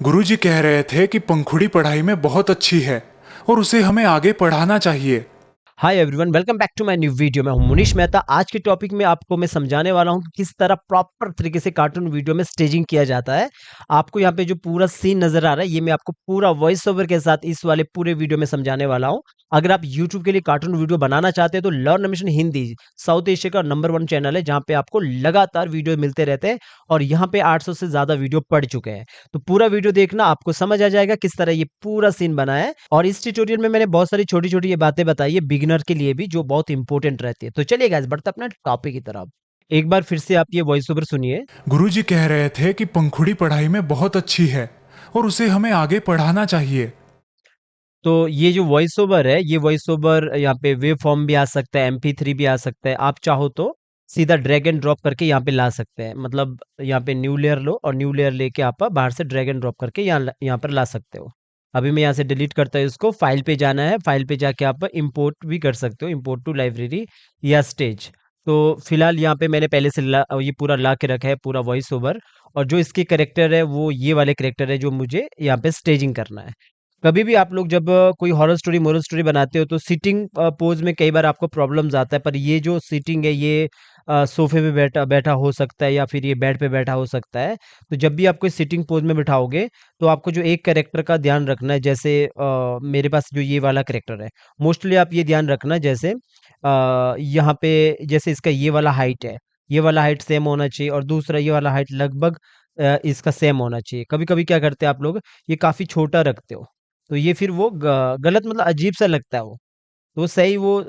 गुरुजी कह रहे थे कि पंखुड़ी पढ़ाई में बहुत अच्छी है और उसे हमें आगे पढ़ाना चाहिए। Hi everyone, welcome back to my new video. मैं हूं मुनीश मेहता। आज के टॉपिक में आपको मैं समझाने वाला हूं कि किस तरह प्रॉपर तरीके से कार्टून वीडियो में स्टेजिंग किया जाता है। आपको यहाँ पे जो पूरा सीन नजर आ रहा है, ये मैं आपको पूरा वॉइस ओवर के साथ इस वाले पूरे वीडियो में समझाने वाला हूं। अगर आप यूट्यूब के लिए कार्टून वीडियो बनाना चाहते हैं तो learn mission Hindi south Asia का नंबर 1 चैनल है, जहाँ पे आपको लगातार वीडियो मिलते रहते हैं और यहाँ पे 800 से ज्यादा वीडियो पड़ चुके हैं। तो पूरा वीडियो देखना, आपको समझ आ जाएगा किस तरह ये पूरा सीन बना है। और इस ट्यूटोरियल में मैंने बहुत सारी छोटी छोटी ये बातें बताई है बिगिनर के लिए भी, जो बहुत इंपॉर्टेंट रहती है। तो चलिए गाइस, बढ़ते हैं अपना टॉपिक की तरफ। एक बार फिर से आप ये वॉइस ओवर सुनिए। गुरुजी कह रहे थे कि पंखुड़ी पढ़ाई में बहुत अच्छी है और उसे हमें आगे पढ़ाना चाहिए। तो ये जो वॉइस ओवर है, ये वॉइस ओवर यहाँ पे वेव फॉर्म भी आ सकता है, MP3 भी आ सकता है। आप चाहो तो सीधा ड्रैग एंड ड्रॉप करके यहाँ पे ला सकते हैं। मतलब यहाँ पे न्यू लेयर लो और न्यू लेयर लेके आप बाहर से ड्रैग एंड ड्रॉप करके यहाँ पर ला सकते हो। अभी मैं यहाँ से डिलीट करता हूँ इसको। फाइल पे जाना है, फाइल पे जाके आप इंपोर्ट भी कर सकते हो, इंपोर्ट टू लाइब्रेरी या स्टेज। तो फिलहाल यहाँ पे मैंने पहले से ये पूरा ला के रखा है, पूरा वॉइस ओवर। और जो इसके करेक्टर है वो ये वाले करेक्टर है जो मुझे यहाँ पे स्टेजिंग करना है। कभी भी आप लोग जब कोई हॉरर स्टोरी मोरल स्टोरी बनाते हो तो सिटिंग पोज में कई बार आपको प्रॉब्लम्स आता है, पर ये जो सिटिंग है ये सोफे पे बैठा बैठा हो सकता है या फिर ये बेड पे बैठा हो सकता है। तो जब भी आपको सिटिंग पोज में बिठाओगे तो आपको जो एक कैरेक्टर का ध्यान रखना है, जैसे मेरे पास जो ये वाला कैरेक्टर है, मोस्टली आप ये ध्यान रखना जैसे यहाँ पे जैसे इसका ये वाला हाइट है, ये वाला हाइट सेम होना चाहिए और दूसरा ये वाला हाइट लगभग इसका सेम होना चाहिए। कभी कभी क्या करते हैं आप लोग, ये काफी छोटा रखते हो, तो ये फिर वो गलत, मतलब अजीब सा लगता है वो। तो वो सही, वो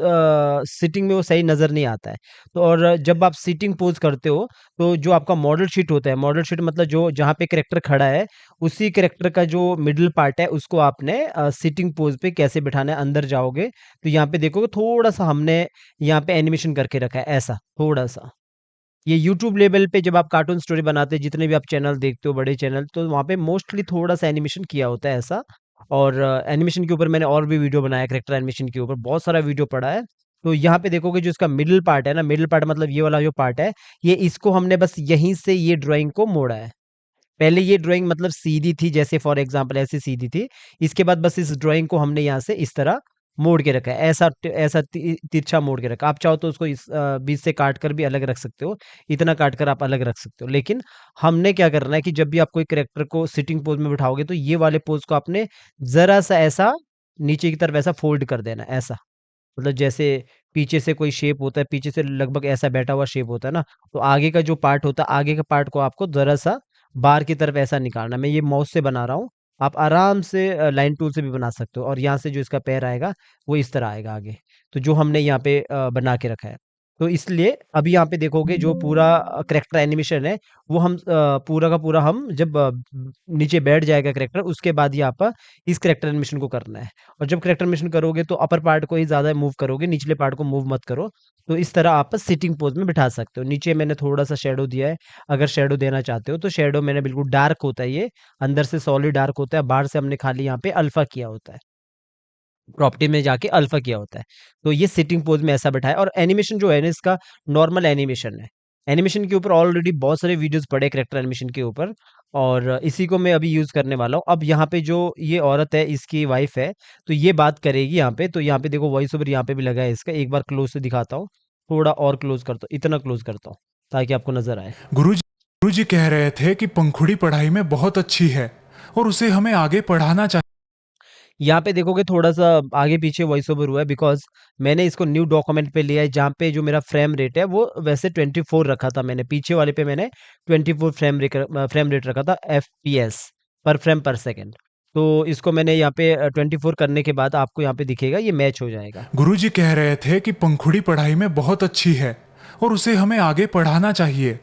सिटिंग में वो सही नज़र नहीं आता है। तो और जब आप सिटिंग पोज़ करते हो, तो जो आपका मॉडल शीट होता है, मॉडल शीट मतलब जो जहाँ पे कैरेक्टर खड़ा है, उसी कैरेक्टर का जो मिडल पार्ट है, उसको आपने सिटिंग पोज़ पे कैसे बिठाना है, अंदर जाओगे, तो यहाँ पे देखोगे थोड़ा-सा हमने यहाँ पे एनिमेशन करके रखा है, ऐसा, थोड़ा-सा। ये यूट्यूब लेवल पे जब आप कार्टून स्टोरी बनाते हैं, जितने भी आप चैनल देखते हो बड़े चैनल, तो वहाँ पे मोस्टली थोड़ा-सा एनिमेशन किया होता है ऐसा। और एनिमेशन के ऊपर मैंने और भी वीडियो बनाया, कैरेक्टर एनिमेशन के ऊपर बहुत सारा वीडियो पड़ा है। तो यहाँ पे देखोगे जो इसका मिडल पार्ट है ना, मिडल पार्ट मतलब ये वाला जो पार्ट है, ये इसको हमने बस यहीं से ये ड्राइंग को मोड़ा है। पहले ये ड्राइंग मतलब सीधी थी, जैसे फॉर एग्जांपल ऐसे सीधी थी। इसके बाद बस इस ड्राइंग को हमने यहाँ से इस तरह मोड़ के रखा है, ऐसा तिरछा मोड़ के रखा। आप चाहो तो उसको इस बीच से काट कर भी अलग रख सकते हो, इतना काट कर आप अलग रख सकते हो। लेकिन हमने क्या करना है कि जब भी आप कोई कैरेक्टर को सिटिंग पोज में बिठाओगे तो ये वाले पोज को आपने जरा सा ऐसा नीचे की तरफ ऐसा फोल्ड कर देना है, ऐसा। मतलब जैसे पीछे से कोई शेप होता है, पीछे से लगभग ऐसा बैठा हुआ शेप होता है ना, तो आगे का जो पार्ट होता है, आगे के पार्ट को आपको जरा सा बाहर की तरफ ऐसा निकालना। मैं ये माउस से बना रहा हूँ, आप आराम से लाइन टूल से भी बना सकते हो। और यहाँ से जो इसका पैर आएगा वो इस तरह आएगा आगे, तो जो हमने यहाँ पे बना के रखा है। तो इसलिए अभी यहाँ पे देखोगे जो पूरा करेक्टर एनिमेशन है, वो हम पूरा का पूरा हम जब नीचे बैठ जाएगा करेक्टर, उसके बाद ही आप इस करेक्टर एनिमेशन को करना है। और जब करेक्टर एनिमेशन करोगे तो अपर पार्ट को ही ज़्यादा मूव करोगे, निचले पार्ट को मूव मत करो। तो इस तरह आप सिटिंग पोज में बिठा सकते हो। नीचे मैंने थोड़ा-सा शैडो दिया है, अगर शैडो देना चाहते हो तो शैडो मैंने बिल्कुल डार्क होता है ये, अंदर से सॉलिड डार्क होता है, बाहर से हमने खाली यहाँ पे अल्फा किया होता है। प्रॉपर्टी में जाके अल्फा किया होता है। तो ये सिटिंग पोज़ में ऐसा बैठाया। और एनिमेशन जो है ना इसका नॉर्मल एनिमेशन है। एनिमेशन के ऊपर ऑलरेडी बहुत सारे वीडियोज़ पड़े हैं कैरेक्टर एनिमेशन के ऊपर, और इसी को मैं अभी यूज़ करने वाला हूँ। अब यहाँ पे जो ये औरत है, इसकी वाइफ़ है, तो ये बात करेगी यहाँ पे। तो यहाँ पे देखो वॉइस ओवर यहाँ पे भी लगा है इसका। एक बार क्लोज़ से दिखाता हूँ, थोड़ा और क्लोज़ करता हूँ, इतना क्लोज़ करता हूँ, ताकि आपको नज़र आए। गुरुजी गुरुजी कह रहे थे कि पंखुड़ी पढ़ाई में बहुत अच्छी है और उसे हमें आगे पढ़ाना चाहिए। यहाँ पे देखोगे थोड़ा-सा आगे-पीछे वॉइस ओवर हुआ है, बिकॉज़ मैंने इसको न्यू डॉक्यूमेंट पे लिया है, जहाँ पे जो मेरा फ्रेम रेट है वो वैसे 24 रखा था मैंने। पीछे वाले पे मैंने 24 फ्रेम रेट रखा था, एफपीएस, पर फ्रेम पर सेकंड। तो इसको मैंने यहाँ पे 24 करने के बाद आपको यहाँ पे दिखेगा, ये मैच हो जाएगा। गुरुजी कह रहे थे कि पंखुड़ी पढ़ाई में बहुत अच्छी है और उसे हमें आगे पढ़ाना चाहिए।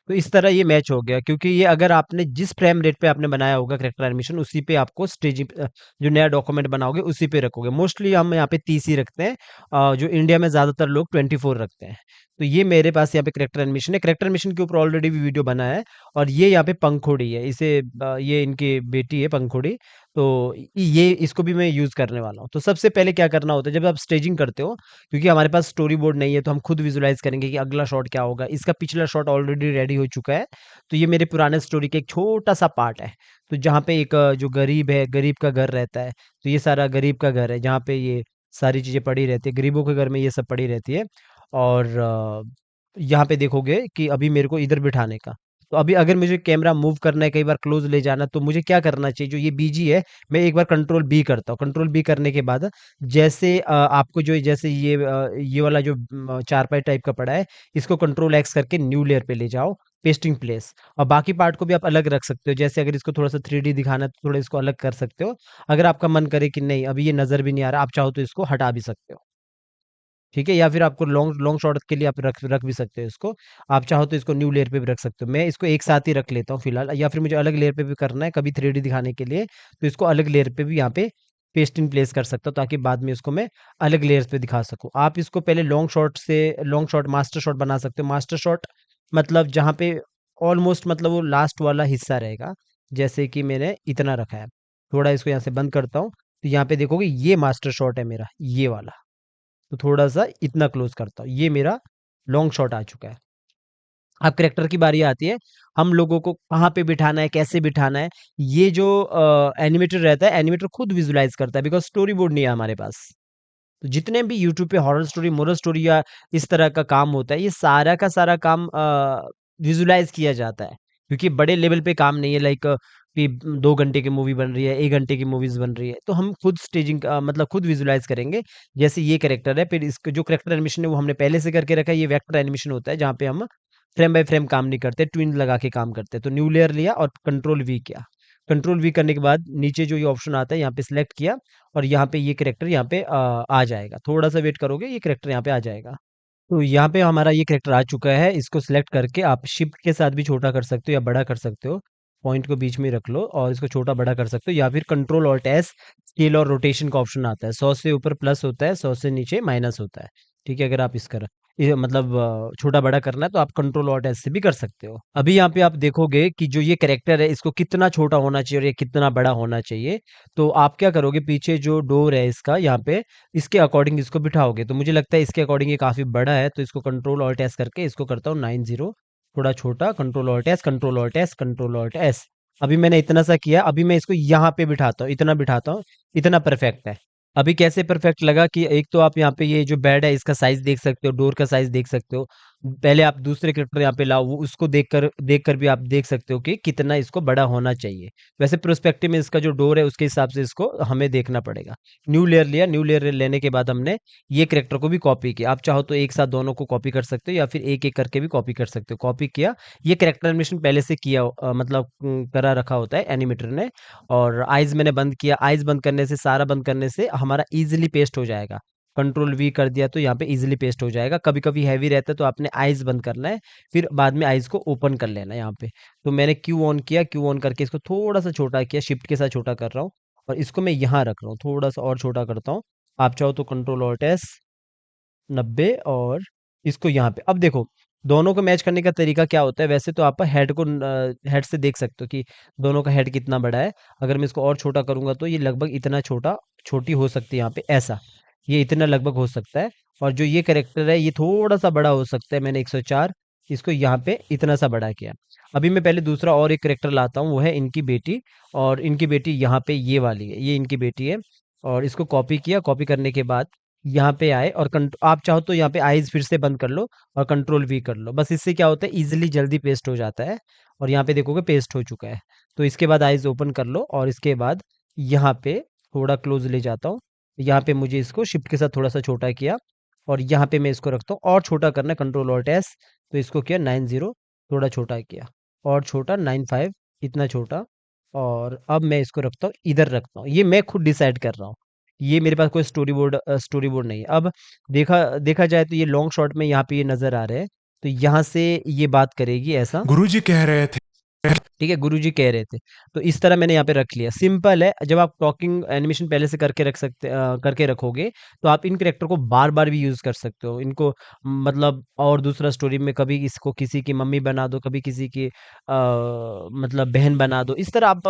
तो इस तरह ये मैच हो गया, क्योंकि ये अगर आपने जिस फ्रेम रेट पे आपने बनाया होगा कैरेक्टर एनिमेशन, उसी पे आपको जो नया डॉक्यूमेंट बनाओगे उसी पे रखोगे। मोस्टली हम यहाँ पे 30 ही रखते हैं, जो इंडिया में ज़्यादातर लोग 24 रखते हैं। तो ये मेरे पास यहाँ पे कैरेक्टर एनिमेशन है। कैरेक्टर एनिमेशन के ऊपर ऑलरेडी भी वीडियो बना है। और ये यहाँ पे पंखुड़ी है, इसे ये इनकी बेटी है पंखुड़ी। तो ये इसको भी मैं यूज़ करने वाला हूँ। तो सबसे पहले क्या करना होता है जब आप स्टेजिंग करते हो, क्योंकि हमारे पास स्टोरी बोर्ड नहीं है तो हम खुद विजुलाइज़ करेंगे कि अगला शॉट क्या होगा। इसका पिछला शॉट ऑलरेडी रेडी हो चुका है, तो ये मेरे पुराने स्टोरी का एक छोटा-सा पार्ट है। तो जहाँ पे एक जो गरीब है, गरीब का घर रहता है, तो ये सारा गरीब का घर है, जहाँ पे ये सारी चीज़ें पड़ी रहती है। गरीबों के घर में ये सब पड़ी रहती है और यहाँ पे देखोगे कि अभी मेरे को इधर बिठाने का, तो अभी अगर मुझे कैमरा मूव करना है, कई बार क्लोज ले जाना, तो मुझे क्या करना चाहिए? जो ये बीजी है, मैं एक बार कंट्रोल बी करता हूँ। कंट्रोल बी करने के बाद जैसे आपको जो जैसे ये वाला जो चारपाई टाइप का पड़ा है, इसको कंट्रोल एक्स करके न्यू लेयर पे ले जाओ, पेस्टिंग प्लेस। और बाकी पार्ट को भी आप अलग रख सकते हो। जैसे अगर इसको थोड़ा-सा 3D दिखाना है, तो थोड़ा इसको अलग कर सकते हो। अगर आपका मन करे कि नहीं, अभी ये नज़र भी नहीं आ रहा, आप चाहो तो इसको हटा भी सकते हो। ठीक है? या फिर आपको लॉन्ग लॉन्ग शॉट के लिए आप रख रख भी सकते हो इसको। आप चाहो तो इसको न्यू लेयर पे भी रख सकते हो। मैं इसको एक साथ ही रख लेता हूँ फिलहाल, या फिर मुझे अलग लेयर पे भी करना है कभी 3D दिखाने के लिए, तो इसको अलग लेयर पे भी यहाँ पे पेस्ट इन प्लेस कर सकता हूँ, ताकि बाद में इसको मैं अलग लेयर्स पे दिखा सकूँ। आप इसको पहले लॉन्ग शॉट मास्टर शॉट बना सकते हो। मास्टर शॉट मतलब जहाँ पे ऑलमोस्ट मतलब वो लास्ट वाला हिस्सा रहेगा। जैसे कि मैंने इतना रखा है। थोड़ा इसको यहाँ से बंद करता हूँ, तो यहाँ पे देखोगे ये मास्टर शॉट है मेरा, ये वाला। तो थोड़ा-सा इतना क्लोज़ करता हूँ। ये मेरा लॉन्ग शॉट आ चुका है। अब कैरेक्टर की बारी आती है, हम लोगों को कहाँ पे बिठाना है, कैसे बिठाना है, ये जो एनिमेटर रहता है, एनिमेटर खुद विजुलाइज़ करता है, बिकॉज़ स्टोरी बोर्ड नहीं है हमारे पास। तो जितने भी यूट्यूब पे हॉरर स्टोरी, मोरल स्टोरी या इस तरह का काम होता है, ये सारा का सारा काम विजुलाइज़ किया जाता है। क्योंकि बड़े लेवल पे काम नहीं है, लाइक कि 2 घंटे की मूवी बन रही है, 1 घंटे की मूवीज़ बन रही है, तो हम खुद स्टेजिंग मतलब खुद विजुलाइज़ करेंगे। जैसे ये कैरेक्टर है, फिर इसका जो कैरेक्टर एनिमेशन है वो हमने पहले से करके रखा है, ये वेक्टर एनिमेशन होता है, जहाँ पे हम फ्रेम बाय फ्रेम काम नहीं करते, ट्विन लगा के काम करते हैं। तो न्यू लेयर लिया और कंट्रोल वी किया। कंट्रोल वी करने के बाद नीचे जो ये ऑप्शन आता है, यहाँ पे सिलेक्ट किया और यहाँ पे ये कैरेक्टर यहाँ पे आ जाएगा। थोड़ा-सा वेट करोगे, ये कैरेक्टर यहाँ पे आ जाएगा। तो यहाँ पे हमारा ये कैरेक्टर आ चुका है। इसको सिलेक्ट करके आप शिफ्ट के साथ भी छोटा कर सकते हो या बड़ा कर सकते हो। पॉइंट को बीच में रख लो और इसको छोटा बड़ा कर सकते हो, या फिर कंट्रोल ऑल्ट एस स्केल और रोटेशन का ऑप्शन आता है। 100 से ऊपर प्लस होता है, 100 से नीचे माइनस होता है। ठीक है? अगर आप इसका ये मतलब छोटा बड़ा करना है तो आप कंट्रोल ऑल्ट एस से भी कर सकते हो। अभी यहाँ पे आप देखोगे कि जो ये कैरेक्टर है, इसको कितना छोटा होना चाहिए और ये कितना बड़ा होना चाहिए। तो आप क्या करोगे, पीछे जो डोर है इसका यहाँ पे, इसके अकॉर्डिंग इसको बिठाओगे। तो मुझे लगता है इसके अकॉर्डिंग ये काफ़ी बड़ा है, तो इसको कंट्रोल ऑल्ट एस करके इसको करता हूँ 90, थोड़ा छोटा, control alt S, control alt S, control alt S. अभी मैंने इतना सा किया, अभी मैं इसको यहाँ पे बिठाता हूँ, इतना बिठाता हूँ, इतना परफेक्ट है। अभी कैसे परफेक्ट लगा कि एक तो आप यहाँ पे ये जो बेड है इसका साइज़ देख सकते हो, डोर का साइज़ देख सकते हो। पहले आप दूसरे कैरेक्टर यहाँ पे लाओ, वो उसको देखकर भी आप देख सकते हो कि कितना इसको बड़ा होना चाहिए। वैसे प्रोस्पेक्टिव में इसका जो डोर है उसके हिसाब से इसको हमें देखना पड़ेगा। न्यू लेयर लिया, न्यू लेयर लेने के बाद हमने ये कैरेक्टर को भी कॉपी किया। आप चाहो तो एक साथ दोनों को कॉपी कर सकते हो या फिर एक-एक करके भी कॉपी कर सकते हो। कॉपी किया, ये कैरेक्टर एनिमेशन पहले से किया मतलब करा रखा होता है एनिमेटर ने। और आइज़ मैंने बंद किया, आइज़ बंद करने से, सारा बंद करने से हमारा ईज़िली पेस्ट हो जाएगा। कंट्रोल वी कर दिया तो यहाँ पे ईज़िली पेस्ट हो जाएगा। कभी-कभी हेवी रहता है तो आपने आइज़ बंद करना है, फिर बाद में आइज़ को ओपन कर लेना है यहाँ पे। तो मैंने क्यू ऑन किया, क्यू ऑन करके इसको थोड़ा-सा छोटा किया, शिफ्ट के साथ छोटा कर रहा हूँ और इसको मैं यहाँ रख रहा हूँ, थोड़ा-सा और छोटा करता हूँ। आप चाहो तो कंट्रोल ऑल्ट एस 90 और इसको यहाँ पे। अब देखो, दोनों को मैच करने का तरीका क्या होता है, वैसे तो आप हेड को हेड से देख सकते हो कि दोनों का हेड कितना बड़ा है। अगर मैं इसको और छोटा करूँगा तो ये लगभग इतना छोटी हो सकती है यहाँ पे, ऐसा। ये इतना लगभग हो सकता है और जो ये कैरेक्टर है ये थोड़ा-सा बड़ा हो सकता है। मैंने 104 इसको यहाँ पे इतना सा बड़ा किया। अभी मैं पहले दूसरा और एक कैरेक्टर लाता हूँ, वो है इनकी बेटी और इनकी बेटी यहाँ पे ये वाली है, ये इनकी बेटी है और इसको कॉपी किया, कॉपी करने के बाद यहाँ पे आए और कंट आप चाहो तो यहाँ पे आइज़ फिर से बंद कर लो और कंट्रोल वी कर लो। बस इससे क्या होता है, ईज़िली जल्दी पेस्ट हो जाता है और यहाँ पे देखोगे पेस्ट हो चुका है। तो इसके बाद आइज़ ओपन कर लो और इसके बाद यहाँ पे थोड़ा क्लोज़ ले जाता हूँ। यहाँ पे मुझे इसको शिफ्ट के साथ थोड़ा-सा छोटा किया और यहाँ पे मैं इसको रखता हूँ और छोटा करना है, कंट्रोल ऑल्ट एस। तो इसको किया 90, थोड़ा छोटा किया और छोटा 95, इतना छोटा। और अब मैं इसको रखता हूँ, इधर रखता हूँ। ये मैं खुद डिसाइड कर रहा हूँ। ये मेरे पास कोई स्टोरी बोर्ड नहीं है। अब देखा देखा जाए तो ये लॉन्ग शॉट में यहाँ पे ये नज़र आ रहे हैं, तो यहाँ से ये बात करेगी ऐसा। गुरुजी कह रहे थे ठीक है, गुरुजी कह रहे थे। तो इस तरह मैंने यहाँ पे रख लिया, सिंपल है। जब आप टॉकिंग एनिमेशन पहले से करके करके रखोगे, तो आप इन कैरेक्टर को बार-बार भी यूज़ कर सकते हो। इनको मतलब और दूसरा स्टोरी में कभी इसको किसी की मम्मी बना दो, कभी किसी की मतलब बहन बना दो। इस तरह आप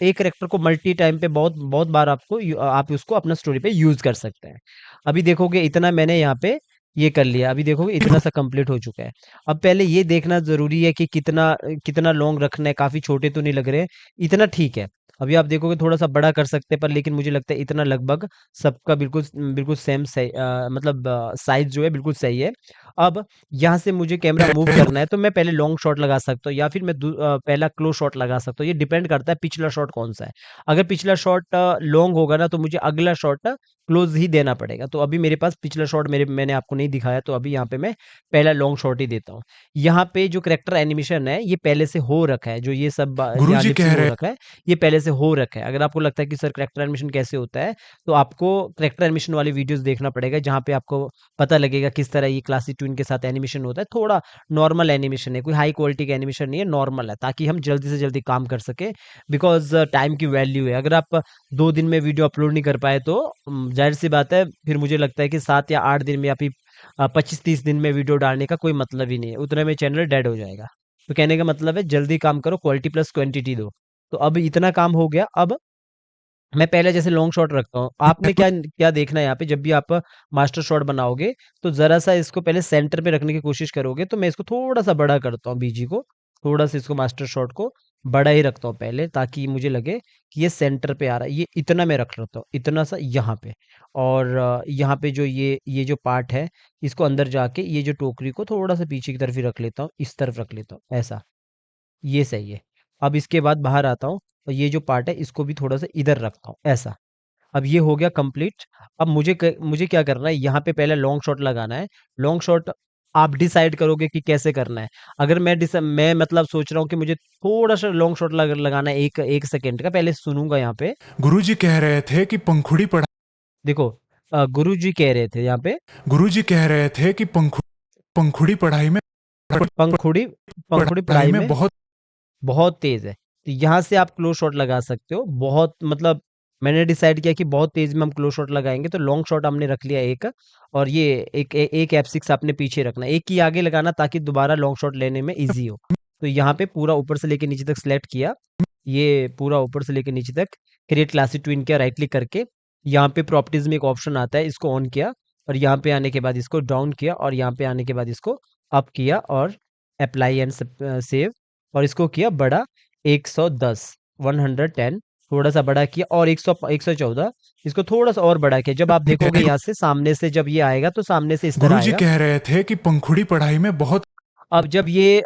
एक कैरेक्टर को मल्टी टाइम पे बहुत बहुत बार आप उसको अपना स्टोरी पे यूज़ कर सकते हैं। अभी देखोगे इतना मैंने यहाँ पे ये कर लिया, अभी देखोगे इतना सा कंप्लीट हो चुका है। अब पहले ये देखना ज़रूरी है कि कितना लॉन्ग रखना है, काफ़ी छोटे तो नहीं लग रहे हैं, इतना ठीक है। अभी आप देखोगे थोड़ा-सा बड़ा कर सकते हैं, पर लेकिन मुझे लगता है इतना लगभग सबका बिल्कुल सेम सही मतलब साइज़ जो है बिल्कुल सही है। अब यहाँ से मुझे कैमरा मूव करना है, तो मैं पहले लॉन्ग शॉट लगा सकता हूँ या फिर मैं पहला क्लोज़ शॉट लगा सकता हूँ। ये डिपेंड करता है पिछला शॉट कौन-सा है। अगर पिछला शॉट लॉन्ग होगा ना, तो मुझे अगला शॉट क्लोज़ ही देना पड़ेगा। तो अभी मेरे पास पिछला शॉट मैंने आपको नहीं दिखाया, तो अभी यहाँ पे मैं पहला लॉन्ग शॉट ही देता हूँ। यहाँ पे जो करैक्टर एनिमेशन है, ये पहले से हो रखा है, जो ये सब यहाँ गुरुजी लिप कह सिंक हो रहे रखा है, ये पहले से हो रखा है। अगर आपको लगता है कि सर करैक्टर एनिमेशन कैसे होता है, तो आपको करैक्टर एनिमेशन वाली वीडियोज़ देखना पड़ेगा, जहाँ पे आपको पता लगेगा किस तरह ये क्लासिक ट्यून के साथ एनिमेशन होता है। थोड़ा नॉर्मल एनिमेशन है, कोई हाई क्वालिटी का एनिमेशन नहीं है, नॉर्मल है, ताकि हम जल्दी से जल्दी काम कर सकें, बिकॉज़ टाइम की वैल्यू है। अगर आप 2 दिन में वीडियो अपलोड नहीं कर पाए, तो ज़ाहिर-सी बात है, फिर मुझे लगता है कि 7 या 8 दिन में या फिर 25-30 दिन में वीडियो डालने का कोई मतलब ही नहीं है, उतने में चैनल डेड हो जाएगा। तो कहने का मतलब है जल्दी काम करो, क्वालिटी प्लस क्वांटिटी दो। तो अब इतना काम हो गया, अब मैं पहले जैसे लॉन्ग शॉट रखता हूँ। आपने क्या क्या देखना है यहाँ पे, जब भी आप मास्टर शॉट बनाओगे, तो ज़रा-सा इसको पहले सेंटर पे रखने की कोशिश करोगे, तो मैं इसको थोड़ा-सा बड़ा करता हूँ बीजी को, थोड़ा-सा इसको मास्टर शॉट को बड़ा ही रखता हूँ पहले, ताकि मुझे लगे कि ये सेंटर पे आ रहा है। ये इतना मैं रख लेता हूँ, इतना सा यहाँ पे, और यहाँ पे जो ये जो पार्ट है, इसको अंदर जाके ये जो टोकरी को थोड़ा-सा पीछे की तरफ ही रख लेता हूँ, इस तरफ रख लेता हूँ, ऐसा। ये सही है। अब इसके बाद बाहर आता हूँ, और ये जो पार्ट है इसको भी थोड़ा-सा इधर रखता हूँ, ऐसा। अब ये हो गया कंप्लीट। अब मुझे क्या करना है, यहाँ पे पहले लॉन्ग शॉट लगाना है। लॉन्ग शॉट आप डिसाइड करोगे कि कैसे करना है। अगर मैं मतलब सोच रहा हूँ कि मुझे थोड़ा-सा लॉन्ग शॉट लगाना है 1 सेकंड का, पहले सुनूँगा यहाँ पे। गुरुजी कह रहे थे कि पंखुड़ी पढ़ा देखो गुरुजी कह रहे थे यहाँ पे, गुरुजी कह रहे थे कि पंखुड़ी पंखुड़ी पंखुड़ी पढ़ाई पढ़ाई में में बहुत बहुत तेज़ है। तो यहाँ से आप क्लोज़ शॉट लगा सकते हो। बहुत मतलब मैंने डिसाइड किया कि बहुत तेज़ में हम क्लोज़ शॉट लगाएँगे, तो लॉन्ग शॉट हमने रख लिया एक, और ये एक F6 आपने पीछे रखना है। एक ही आगे लगाना, ताकि दोबारा लॉन्ग शॉट लेने में ईज़ी हो। तो यहाँ पे पूरा ऊपर से लेके नीचे तक सेलेक्ट किया। ये पूरा ऊपर से लेके नीचे तक क्रिएट क्लासिक ट्विन किया, राइट क्लिक करके। यहाँ पे प्रॉपर्टीज़ में एक ऑप्शन आता है, इसको ऑन किया, और यहाँ पे आने के बाद इसको डाउन किया, और यहाँ पे आने के बाद इसको अप किया, और अप्लाई एंड सेव, और इसको किया बड़ा 110 110, थोड़ा-सा बड़ा किया, और 114, इसको थोड़ा-सा और बड़ा किया। जब आप देखोगे यहाँ से सामने से जब ये आएगा, तो सामने से इस तरह गुरुजी आएगा। कह रहे थे कि पंखुड़ी पढ़ाई में बहुत अब जब ये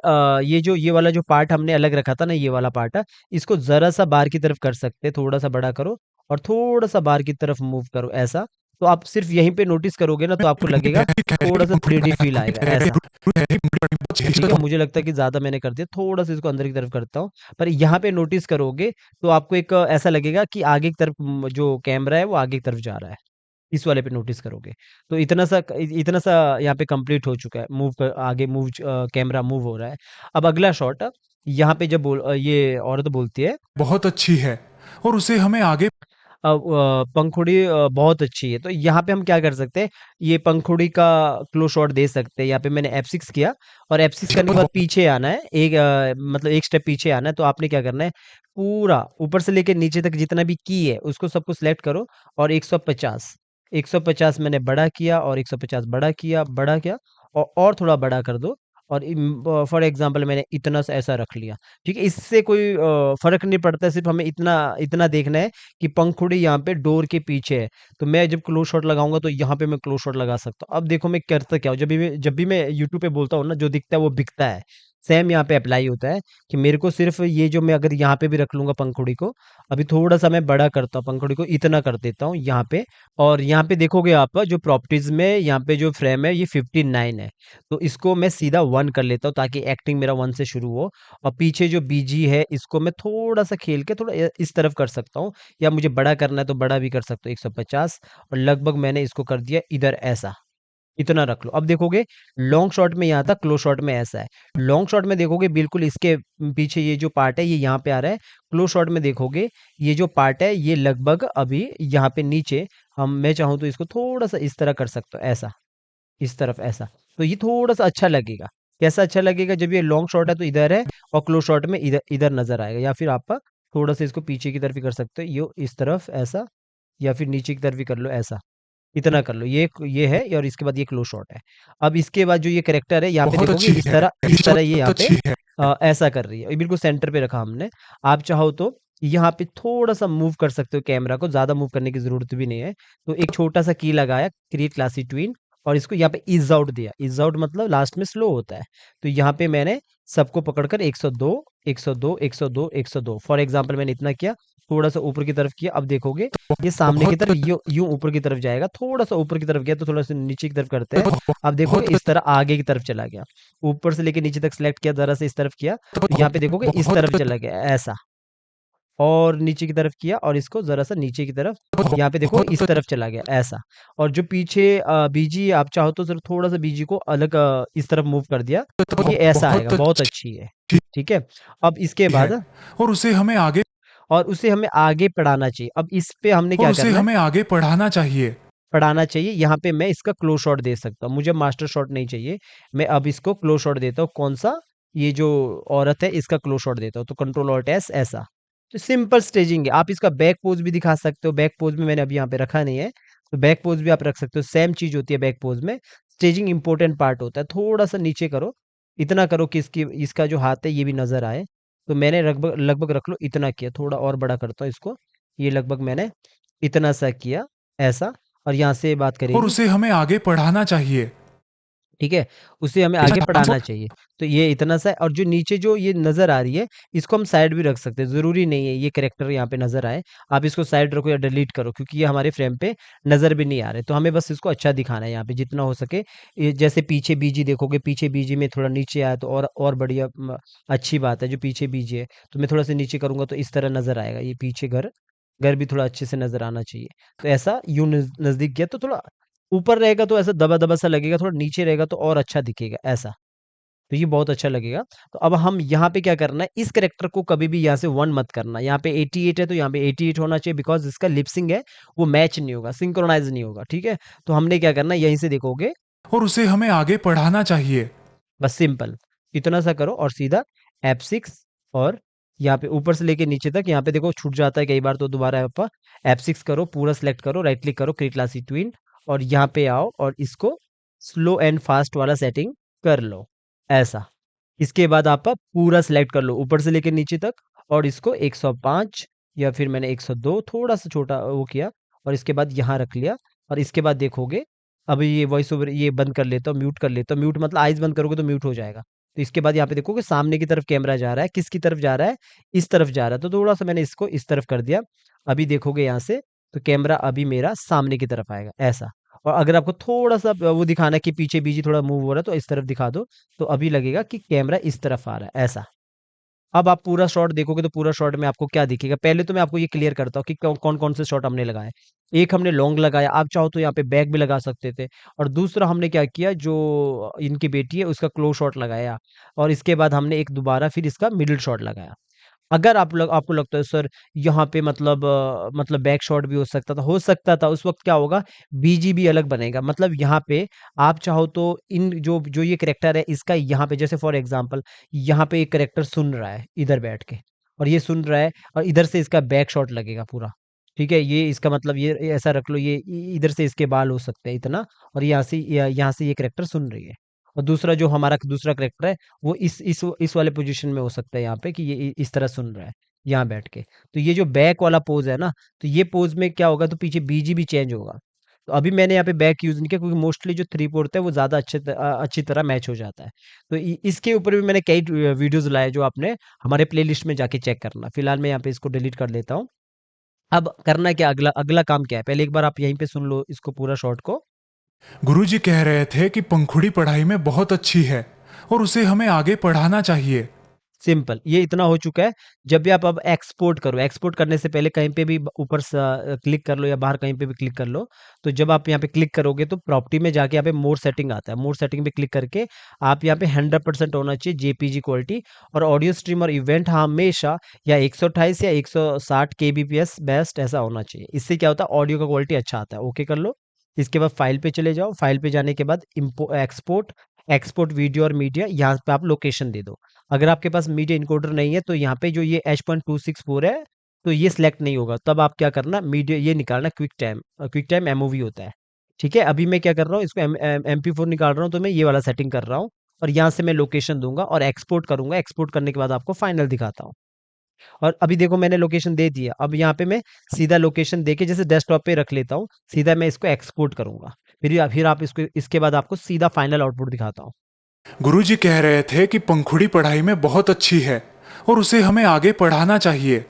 वाला जो पार्ट हमने अलग रखा था ना, ये वाला पार्ट, इसको ज़रा-सा बाहर की तरफ कर सकते हैं, थोड़ा-सा बड़ा करो और थोड़ा-सा बाहर की तरफ मूव करो, ऐसा। तो आप सिर्फ़ यहीं पे नोटिस करोगे ना, तो आपको लगेगा थोड़ा-सा 3D फ़ील आएगा, ऐसा। ठीक है, मुझे लगता है कि ज़्यादा मैंने कर दिया, थोड़ा-सा इसको अंदर की तरफ करता हूँ। पर यहाँ पे नोटिस करोगे, तो आपको एक ऐसा लगेगा कि आगे की तरफ जो कैमरा है, वो आगे की तरफ जा रहा है। इस वाले पे नोटिस करोगे। तो इतना सा यहाँ पे कंप्लीट हो चुका है। आगे कैमरा मूव हो रहा है। अब अगला शॉट, यहाँ पे जब ये औरत बोलती है, बहुत अच्छी है और उसे हमें आगे पंखुड़ी बहुत अच्छी है। तो यहाँ पे हम क्या कर सकते हैं, ये पंखुड़ी का क्लोज़ शॉट दे सकते हैं। यहाँ पे मैंने F6 किया, और F6 करने के बाद पीछे आना है, मतलब एक स्टेप पीछे आना है। तो आपने क्या करना है, पूरा ऊपर से लेके नीचे तक जितना भी की है, उसको सबको सेलेक्ट करो, और 150 मैंने बड़ा किया, और 150 बड़ा किया, और थोड़ा बड़ा कर दो, और फॉर एग्ज़ाम्पल मैंने इतना सा ऐसा रख लिया। ठीक है? इससे कोई फ़र्क नहीं पड़ता है, सिर्फ़ हमें इतना इतना देखना है कि पंखुड़ी यहाँ पे डोर के पीछे है। तो मैं जब क्लोज़ शॉट लगाऊँगा, तो यहाँ पे मैं क्लोज़ शॉट लगा सकता हूँ। अब देखो मैं करता क्या हूँ, जब भी मैं यूट्यूब पे बोलता हूँ ना, जो दिखता है वो बिकता है। सेम यहाँ पे अप्लाई होता है, कि मेरे को सिर्फ़ ये जो मैं अगर यहाँ पे भी रख लूँगा पंखुड़ी को, अभी थोड़ा-सा मैं बड़ा करता हूँ, पंखुड़ी को इतना कर देता हूँ यहाँ पे, और यहाँ पे देखोगे आप जो प्रॉपर्टीज़ में यहाँ पे जो फ्रेम है, ये 59 है। तो इसको मैं सीधा 1 कर लेता हूँ, ताकि एक्टिंग मेरा 1 से शुरू हो, और पीछे जो बीजी है, इसको मैं थोड़ा-सा खेल के थोड़ा इस तरफ कर सकता हूँ, या मुझे बड़ा करना है तो बड़ा भी कर सकता हूँ 150, और लगभग मैंने इसको कर दिया इधर ऐसा। इतना रख लो। अब देखोगे लॉन्ग शॉट में यहाँ था, क्लोज शॉट में ऐसा है। लॉन्ग शॉट में देखोगे बिल्कुल इसके पीछे ये जो पार्ट है ये यहाँ पे आ रहा है। क्लोज शॉट में देखोगे ये जो पार्ट है ये लगभग अभी यहाँ पे नीचे, हम मैं चाहूँ तो इसको थोड़ा सा इस तरह कर सकता हूँ, ऐसा, इस तरफ ऐसा। तो ये थोड़ा सा अच्छा लगेगा। कैसा अच्छा लगेगा? जब ये लॉन्ग शॉट है तो इधर है, और क्लोज शॉट में इधर इधर नजर आएगा। या फिर आप थोड़ा सा इसको पीछे की तरफ भी कर सकते हो, ये इस तरफ ऐसा, या फिर नीचे की तरफ भी कर लो ऐसा। इतना कर लो, ये है, और इसके बाद ये क्लोज शॉट है। अब इसके बाद जो ये कैरेक्टर है यहाँ पे बहुत देखोगे अच्छी इस है, तरह, ये इस तरह ये बहुत यहाँ पे अच्छी है। ऐसा कर रही है। ये बिल्कुल सेंटर पे रखा हमने। आप चाहो तो यहाँ पे थोड़ा सा मूव कर सकते हो कैमरा को, ज्यादा मूव करने की जरूरत भी नहीं है। तो एक छोटा सा की लगाया, क्रिएट क्लासी ट्विन, और इसको यहाँ पे इज आउट दिया। इज आउट मतलब लास्ट में स्लो होता है। तो यहाँ पे मैंने सबको पकड़कर 102 102 102 102 फॉर एग्जांपल मैंने इतना किया। थोड़ा सा ऊपर की तरफ किया, अब देखोगे ये सामने की बहुत तरफ यूं यूं ऊपर की तरफ जाएगा। थोड़ा सा ऊपर की तरफ गया तो थोड़ा सा नीचे की तरफ करते हैं। बहुत अब देखोगे बहुत इस तरह आगे की तरफ चला गया। ऊपर से लेके नीचे तक सिलेक्ट किया, जरा से इस तरफ किया, तो यहाँ पे देखोगे इस बहुत तरफ चला गया ऐसा। और नीचे की तरफ किया और इसको जरा सा नीचे की तरफ, यहाँ पे देखो इस तरफ चला गया ऐसा। और जो पीछे बीजी, आप चाहो तो सिर्फ थोड़ा सा बीजी को अलग इस तरफ मूव कर दिया, तो ये ऐसा आएगा। बहुत बहुत अच्छी है। ठीक है। अब इसके है, बाद, और उसे हमें आगे और उसे हमें आगे बढ़ाना चाहिए। अब इस पे हमने और क्या उसे करना है? हमें आगे बढ़ाना चाहिए। बढ़ाना चाहिए। यहाँ पे मैं इसका क्लोज शॉट दे सकता हूँ, मुझे मास्टर शॉट नहीं चाहिए। मैं अब इसको क्लोज शॉट देता हूँ। कौन सा? ये जो औरत है इसका क्लोज शॉट देता हूँ। तो कंट्रोल ऑल्ट एस ऐसा। तो सिंपल स्टेजिंग है। आप इसका बैक पोज भी दिखा सकते हो। बैक पोज में मैंने अभी यहाँ पे रखा नहीं है, तो बैक पोज भी आप रख सकते हो। सेम चीज होती है बैक पोज में। स्टेजिंग इंपॉर्टेंट पार्ट होता है। थोड़ा सा नीचे करो, इतना करो कि इसकी इसका जो हाथ है ये भी नजर आए। तो मैंने लगभग लगभग रख लो इतना किया। थोड़ा और बड़ा करता हूँ इसको, ये लगभग मैंने इतना सा किया ऐसा। और यहाँ से बात और करेगी, उसे हमें आगे बढ़ाना चाहिए। ठीक है, उसे हमें आगे पढ़ाना चाहिए। तो ये इतना सा है। और जो नीचे जो ये नजर आ रही है, इसको हम साइड भी रख सकते हैं। जरूरी नहीं है ये कैरेक्टर यहाँ पे नजर आए। आप इसको साइड रखो या डिलीट करो, क्योंकि ये हमारे फ्रेम पे नजर भी नहीं आ रहे। तो हमें बस इसको अच्छा दिखाना है यहाँ पे जितना हो सके। जैसे पीछे बीजी देखोगे, पीछे बीजी में थोड़ा नीचे आया तो और बढ़िया, अच्छी बात है। जो पीछे बीजी है, तो मैं थोड़ा सा नीचे करूंगा तो इस तरह नजर आएगा। ये पीछे घर, घर भी थोड़ा अच्छे से नजर आना चाहिए। तो ऐसा यूं नजदीक गया तो थोड़ा ऊपर रहेगा तो ऐसा दबा दबा सा लगेगा, थोड़ा नीचे रहेगा तो और अच्छा दिखेगा ऐसा। तो ये बहुत अच्छा लगेगा। तो अब हम यहाँ पे क्या करना है, इस करेक्टर को कभी भी यहाँ से 1 मत करना। यहाँ पे 88 है तो यहाँ पे 88 होना चाहिए, बिकॉज इसका लिपसिंग है वो मैच नहीं होगा, सिंक्रोनाइज नहीं होगा। ठीक है। तो हमने क्या करना है, यहीं से देखोगे, और उसे हमें आगे बढ़ाना चाहिए। बस सिंपल इतना सा करो और सीधा F6। और यहाँ पे ऊपर से लेके नीचे तक, यहाँ पे देखो छूट जाता है कई बार, तो दोबारा F6 करो, पूरा सेलेक्ट करो, राइट क्लिक करो, क्रिएट क्लासी ट्विन, और यहाँ पे आओ और इसको स्लो एंड फास्ट वाला सेटिंग कर लो ऐसा। इसके बाद आप पूरा सिलेक्ट कर लो ऊपर से लेके नीचे तक, और इसको 105 या फिर मैंने 102 थोड़ा सा छोटा वो किया, और इसके बाद यहाँ रख लिया। और इसके बाद देखोगे, अभी ये वॉइस ओवर ये बंद कर लेता हूँ, म्यूट कर लेता हूँ। म्यूट मतलब आइज बंद करोगे तो म्यूट हो जाएगा। तो इसके बाद यहाँ पे देखोगे सामने की तरफ कैमरा जा रहा है। किसकी तरफ जा रहा है? इस तरफ जा रहा है। तो थोड़ा सा मैंने इसको इस तरफ कर दिया। अभी देखोगे यहाँ से, तो कैमरा अभी मेरा सामने की तरफ आएगा ऐसा। और अगर आपको थोड़ा सा वो दिखाना है कि पीछे बीजी थोड़ा मूव हो रहा है, तो इस तरफ दिखा दो। तो अभी लगेगा कि कैमरा इस तरफ आ रहा है ऐसा। अब आप पूरा शॉट देखोगे तो पूरा शॉट में आपको क्या दिखेगा। पहले तो मैं आपको ये क्लियर करता हूँ कि कौन कौन से शॉट हमने लगाए। एक हमने लॉन्ग लगाया, आप चाहो तो यहाँ पे बैक भी लगा सकते थे। और दूसरा हमने क्या किया, जो इनकी बेटी है उसका क्लोज शॉट लगाया। और इसके बाद हमने एक दोबारा फिर इसका मिडिल शॉट लगाया। अगर आपको लगता है सर यहाँ पे मतलब बैक शॉट भी हो सकता था उस वक्त क्या होगा, बीजीबी अलग बनेगा। मतलब यहाँ पे आप चाहो तो इन जो जो ये करेक्टर है इसका यहाँ पे, जैसे फॉर एग्जांपल यहाँ पे एक करेक्टर सुन रहा है इधर बैठ के, और ये सुन रहा है, और इधर से इसका बैक शॉट लगेगा पूरा। ठीक है, ये इसका मतलब ये ऐसा रख लो, ये इधर से इसके बाल हो सकते हैं इतना, और यहाँ से ये करेक्टर सुन रही है। और दूसरा जो हमारा दूसरा करेक्टर है, वो इस वाले पोजीशन में हो सकता है यहाँ पे, कि ये इस तरह सुन रहा है यहाँ बैठ के। तो ये जो बैक वाला पोज है ना, तो ये पोज में क्या होगा, तो पीछे बीजी भी चेंज होगा। तो अभी मैंने यहाँ पे बैक यूज नहीं किया, क्योंकि मोस्टली जो 3/4 है वो ज्यादा अच्छी तरह मैच हो जाता है। तो इसके ऊपर भी मैंने कई वीडियोस लाए, जो आपने हमारे प्लेलिस्ट में जाके चेक करना। फिलहाल मैं यहाँ पे इसको डिलीट कर लेता हूँ। अब करना क्या, अगला अगला काम क्या है, पहले एक बार आप यहीं पे सुन लो इसको पूरा शॉर्ट को। गुरुजी कह रहे थे कि पंखुड़ी पढ़ाई में बहुत अच्छी है और उसे हमें आगे पढ़ाना चाहिए। सिंपल, ये इतना हो चुका है। जब भी आप अब एक्सपोर्ट करो, एक्सपोर्ट करने से पहले कहीं पे भी ऊपर क्लिक कर लो या बाहर कहीं पे भी क्लिक कर लो। तो जब आप यहाँ पे क्लिक करोगे तो प्रॉपर्टी में जाके यहाँ पे मोर सेटिंग आता है। मोर सेटिंग पे क्लिक करके आप यहाँ पे 100% होना चाहिए जेपीजी क्वालिटी, और ऑडियो स्ट्रीम और इवेंट हमेशा या 128 या 160 केबीपीएस बेस्ट ऐसा होना चाहिए। इससे क्या होता है, ऑडियो का क्वालिटी अच्छा आता है। ओके कर लो। इसके बाद फाइल पे चले जाओ। फाइल पे जाने के बाद एक्सपोर्ट, एक्सपोर्ट वीडियो और मीडिया, यहाँ पे आप लोकेशन दे दो। अगर आपके पास मीडिया इनकोडर नहीं है तो यहाँ पे जो ये H.264 है तो ये सिलेक्ट नहीं होगा। तब आप क्या करना, मीडिया ये निकालना क्विक टाइम एमओवी होता है। ठीक है, अभी मैं क्या कर रहा हूँ, इसको MP4 निकाल रहा हूँ, तो मैं ये वाला सेटिंग कर रहा हूँ। और यहाँ से मैं लोकेशन दूंगा और एक्सपोर्ट करूंगा। एक्सपोर्ट करने के बाद आपको फाइनल दिखाता हूँ। और अभी देखो मैंने लोकेशन दे दिया। अब यहाँ पे मैं सीधा लोकेशन देके जैसे डेस्कटॉप पे रख लेता हूँ, सीधा मैं इसको एक्सपोर्ट करूंगा। फिर आप इसको, इसके बाद आपको सीधा फाइनल आउटपुट दिखाता हूँ। गुरुजी कह रहे थे कि पंखुड़ी पढ़ाई में बहुत अच्छी है और उसे हमें आगे पढ़ाना चाहिए।